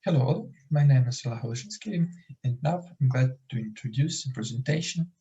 Hello, my name is Oleg Voloshynskyy, and now I'm glad to introduce a presentation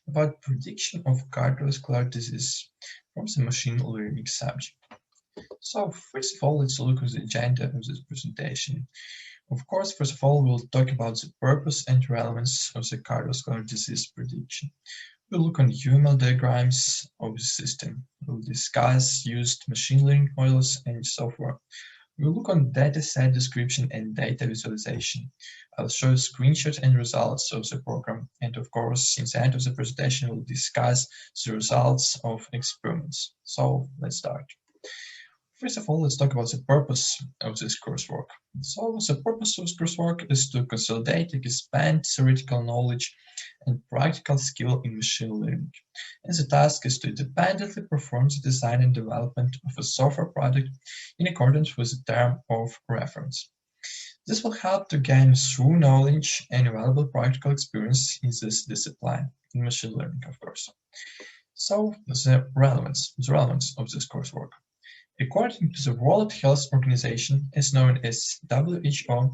about prediction of cardiovascular disease from the machine learning subject. So, first of all, let's look at the agenda of this presentation. Of course, first of all, we'll talk about the purpose and relevance of the cardiovascular disease prediction. We'll look on UML diagrams of the system. We'll discuss used machine learning models and software. We'll look on dataset description and data visualization. I'll show screenshots and results of the program. And of course, in the end of the presentation, we'll discuss the results of experiments. So let's start. First of all, let's talk about the purpose of this coursework. So the purpose of this coursework is to consolidate, expand theoretical knowledge and practical skill in machine learning. And the task is to independently perform the design and development of a software product in accordance with the term of reference. This will help to gain through knowledge and valuable practical experience in this discipline, in machine learning, of course. So the relevance of this coursework. According to the World Health Organization, as known as WHO,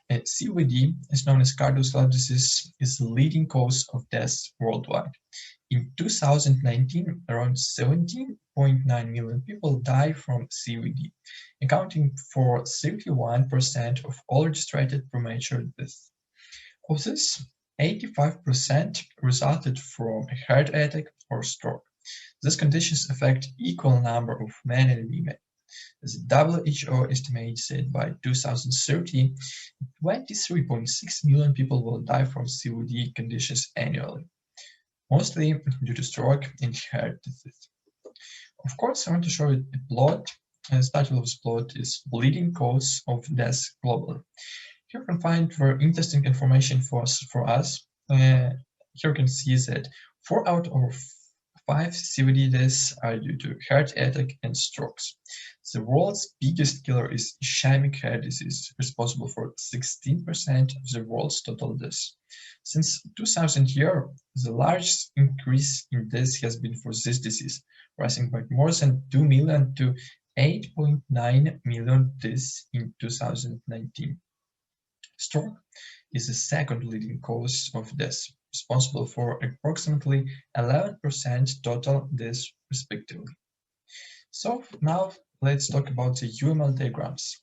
CVD, as known as cardiovascular disease, is the leading cause of death worldwide. In 2019, around 17.9 million people died from CVD, accounting for 31% of all registered premature deaths. Of this, 85% resulted from a heart attack or stroke. These conditions affect equal number of men and women. The WHO estimates that by 2030, 23.6 million people will die from CVD conditions annually, mostly due to stroke and heart disease. Of course, I want to show you a plot. The title of this plot is Leading Cause of Death Globally. Here you can find very interesting information for us. Here you can see that 4 out of 5 CVD deaths are due to heart attack and strokes. The world's biggest killer is ischemic heart disease, responsible for 16% of the world's total deaths. Since 2000 year, the largest increase in deaths has been for this disease, rising by more than 2 million to 8.9 million deaths in 2019. Stroke is the second leading cause of death, responsible for approximately 11% total deaths respectively. So now let's talk about the UML diagrams.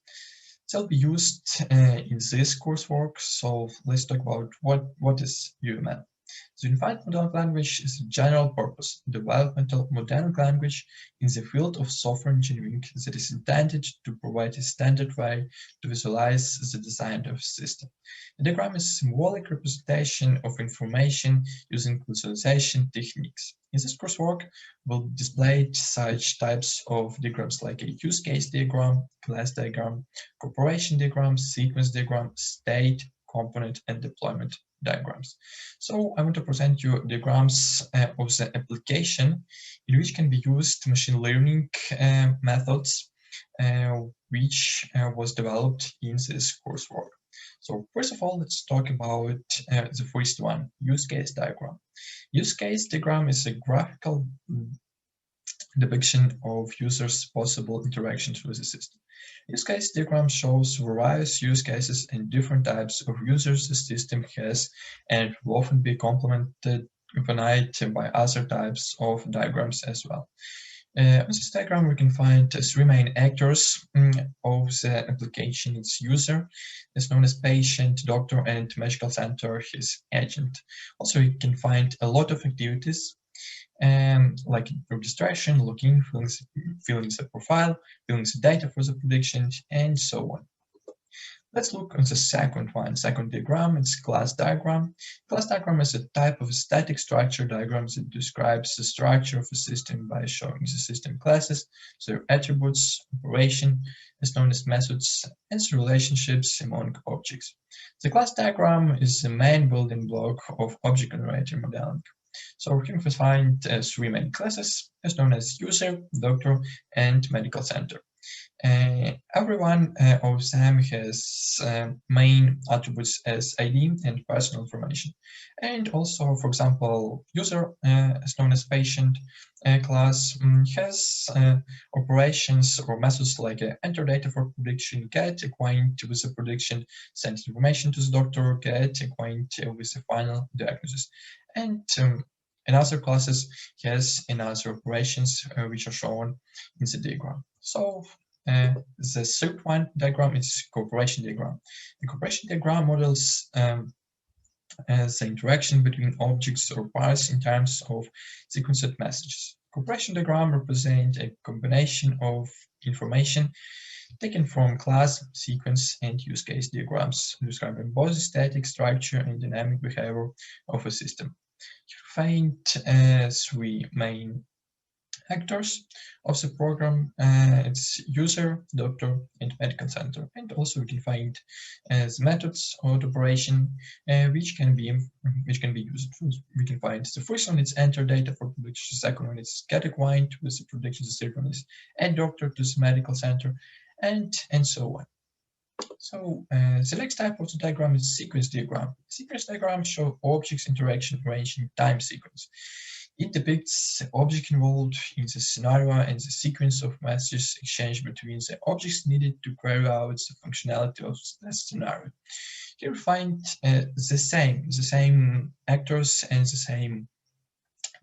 They'll be used in this coursework, so let's talk about what is UML. The Unified Modeling Language is a general-purpose developmental modeling language in the field of software engineering that is intended to provide a standard way to visualize the design of a system. A diagram is a symbolic representation of information using visualization techniques. In this coursework, we'll display such types of diagrams like a use case diagram, class diagram, corporation diagram, sequence diagram, state, component, and deployment diagrams. So I want to present you diagrams of the application in which can be used machine learning methods which was developed in this coursework. So first of all, let's talk about the first one, use case diagram. Use case diagram is a graphical depiction of users' possible interactions with the system. Use case diagram shows various use cases and different types of users the system has, and will often be complemented by other types of diagrams as well. On this diagram, we can find 3 main actors of the application. Its user is known as patient, doctor, and medical center, his agent. Also, you can find a lot of activities like registration, login, filling the profile, filling the data for the prediction, and so on. Let's look at the second one. Second diagram, it's class diagram. Class diagram is a type of static structure diagram that describes the structure of a system by showing the system classes, their attributes, operation, as known as methods, and the relationships among objects. The class diagram is the main building block of object-oriented modeling. So here we find 3 main classes, as known as user, doctor, and medical center. Every one of them has main attributes as ID and personal information. And also, for example, user, as known as patient class, has operations or methods like enter data for prediction, get acquainted with the prediction, send information to the doctor, get acquainted with the final diagnosis. And in other classes, has another operations which are shown in the diagram. So the third one diagram is cooperation diagram. The cooperation diagram models the interaction between objects or parts in terms of sequenced messages. Cooperation diagram represents a combination of information taken from class, sequence, and use case diagrams, describing both static structure and dynamic behavior of a system. You find three main actors of the program. It's user, doctor, and medical center. And also we can find the methods of operation which can be used. We can find the first one is enter data for prediction. The second one is get acquainted with the prediction. The third one is add doctor to the medical center, and so on. So the next type of the diagram is sequence diagram. Sequence diagram show objects interaction arranged in time sequence. It depicts the object involved in the scenario and the sequence of messages exchanged between the objects needed to carry out the functionality of the scenario. Here we find the same actors and the same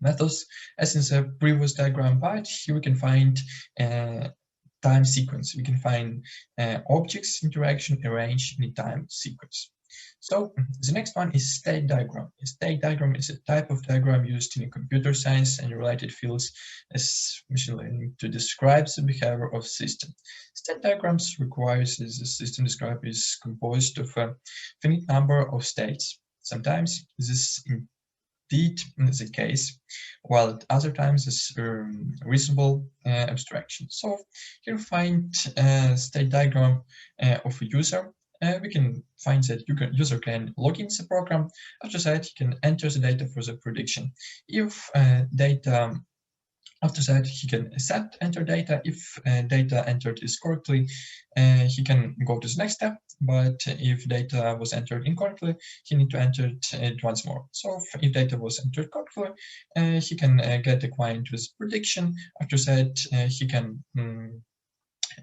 methods as in the previous diagram, but here we can find time sequence. We can find objects interaction arranged in a time sequence. So the next one is state diagram. A state diagram is a type of diagram used in computer science and related fields as machine learning to describe the behavior of system. State diagrams requires the system described is composed of a finite number of states. Sometimes this is indeed the case, while at other times it's reasonable abstraction. So here we find state diagram of a user. We can find that user can log in the program. After that, he can enter the data for the prediction. If data, after that, he can accept enter data. If data entered is correctly, he can go to the next step. But if data was entered incorrectly, he need to enter it once more. So if data was entered correctly, he can get acquainted with prediction. After that, he can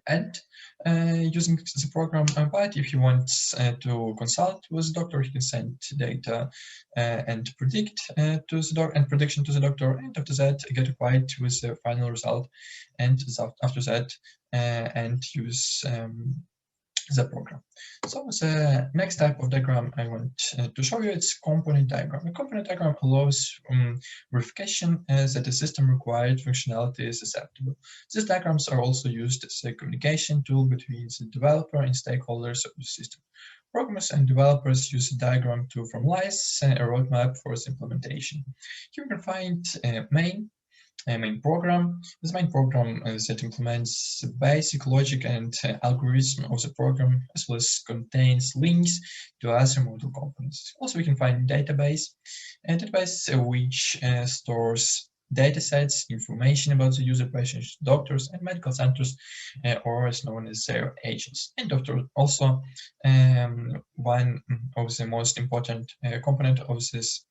add using the program, but if he wants to consult with the doctor, he can send data and predict to the doctor and prediction to the doctor, and after that get acquainted with the final result, and after that and use the program. So the next type of diagram I want to show you is component diagram. A component diagram allows verification that the system required functionality is acceptable. These diagrams are also used as a communication tool between the developer and stakeholders of the system. Programmers and developers use a diagram to formalize a roadmap for its implementation. Here you can find main program. This main program that implements the basic logic and algorithm of the program, as well as contains links to other module components. Also, we can find database, which stores data sets, information about the user, patients, doctors, and medical centers, or as known as their agents. And doctor also one of the most important component of this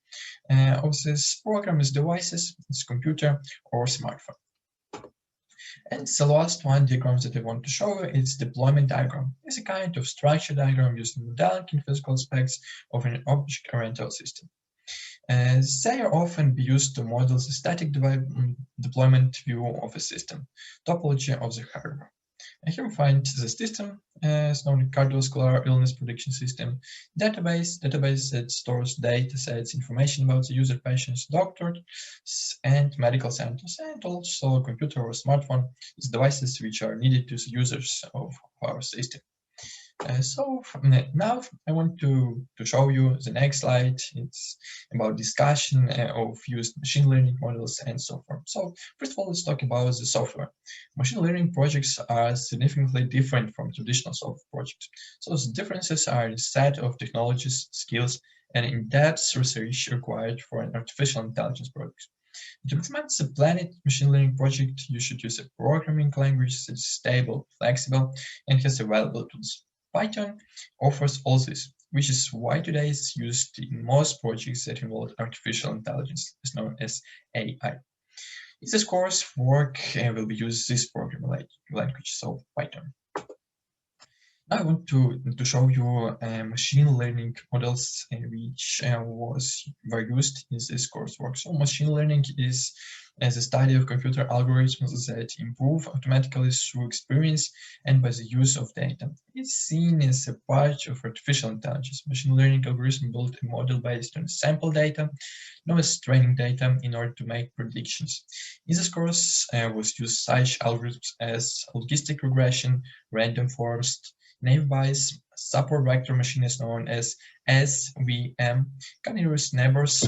program is devices, it's computer or smartphone. And the last one diagram that I want to show you is deployment diagram. It's a kind of structure diagram using modeling in physical aspects of an object-oriented system. They are often used to model the static deployment view of a system, topology of the hardware. And here we find the system, as known as cardiovascular illness prediction system, database that stores data sets, information about the user, patients, doctors, and medical centers, and also a computer or smartphone is devices which are needed to the users of our system. So now I want to show you the next slide. It's about discussion of used machine learning models and so forth. So first of all, let's talk about the software. Machine learning projects are significantly different from traditional software projects. So the differences are the set of technologies, skills, and in-depth research required for an artificial intelligence project. To implement the planned machine learning project, you should use a programming language that is stable, flexible, and has available tools. Python offers all this, which is why today it's used in most projects that involve artificial intelligence, is known as AI. In this course, work will be used this programming language, so Python. Now I want to show you machine learning models which were used in this coursework. So machine learning is the study of computer algorithms that improve automatically through experience and by the use of data. It's seen as a part of artificial intelligence. Machine learning algorithms build a model based on sample data, known as training data, in order to make predictions. In this course, was used such algorithms as logistic regression, random forest, naive Bayes support vector machine is known as SVM, continuous neighbors,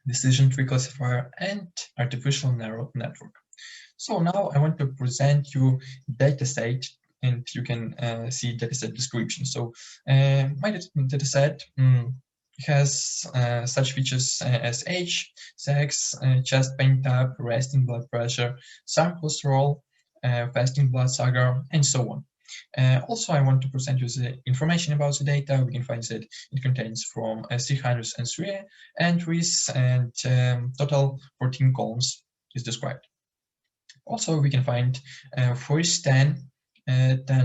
decision tree classifier, and artificial neural network. So now I want to present you dataset, and you can see dataset description. So my dataset has such features as age, sex, chest pain type, resting blood pressure, sample roll, fasting blood sugar, and so on. Also, I want to present you the information about the data. We can find that it contains from 303 entries and total 14 columns is described. Also, we can find first 10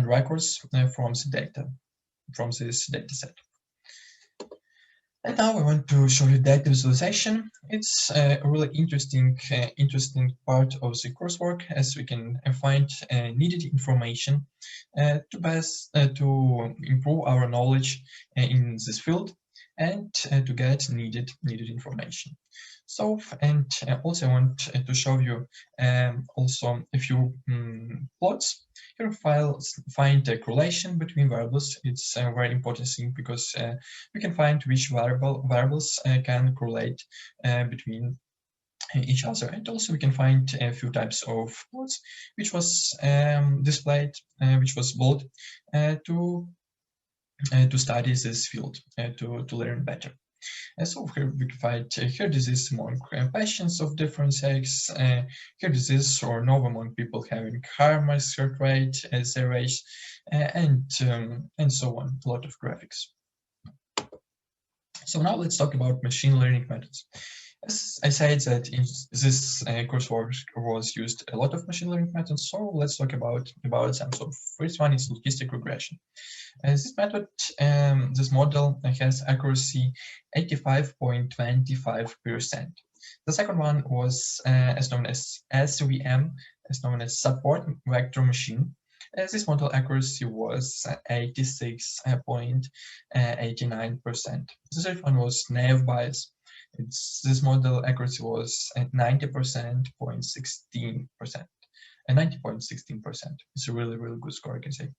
records from the data, from this dataset. And now I want to show you data visualization. It's a really interesting part of the coursework, as we can find needed information to improve our knowledge in this field and to get needed information. So, and also I want to show you also a few plots. Here find a correlation between variables. It's a very important thing because we can find which variables can correlate between each other, and also we can find a few types of plots which was displayed, which was built to study this field, to learn better. So here we can find hair disease among patients of different sex, hair disease or normal among people having higher heart rate as their age, and so on. A lot of graphics. So now let's talk about machine learning methods. As I said that in this coursework was used a lot of machine learning methods, so let's talk about them. So first one is logistic regression. This method, this model has accuracy 85.25%. The second one was as known as SVM, as known as support vector machine. This model accuracy was 86.89%. The third one was naive Bayes. This model accuracy was at 90.16%. 90.16%. It's a really good score, I can say.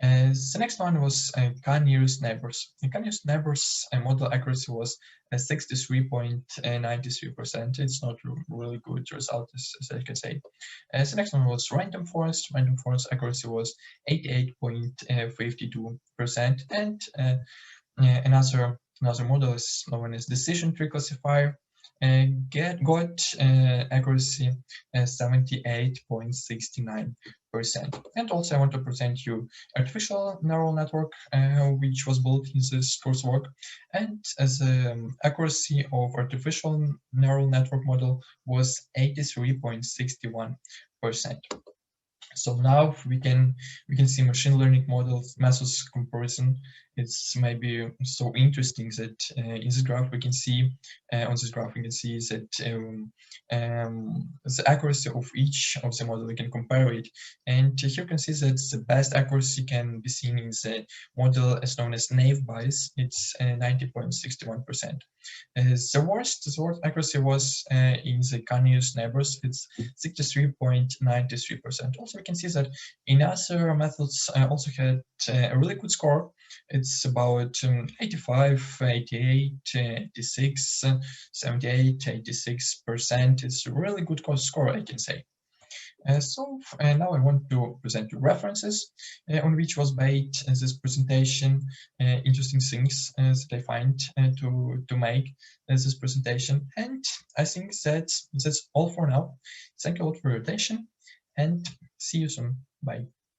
The next one was continuous neighbors. Continuous neighbors model accuracy was 63.93%. It's not really good result, as I can say. The next one was random forest. Random forest accuracy was 88.52%. And another model is known as decision tree classifier. Got accuracy 78.69%. And also I want to present you artificial neural network, which was built in this coursework. And as accuracy of artificial neural network model was 83.61%. So now we can see machine learning models methods comparison. It's maybe so interesting that in this graph we can see on this graph we can see that the accuracy of each of the model, we can compare it, and here you can see that the best accuracy can be seen in the model as known as naive Bayes. It's 90.61%. The worst accuracy was in the continuous neighbors. It's 63.93%. Also, we can see that in other methods also had a really good score. It's about 85, 88, 86, 78, 86%. It's a really good score, I can say. Now I want to present you references on which was based this presentation, interesting things that I find to make this presentation. And I think that's all for now. Thank you all for your attention and see you soon. Bye.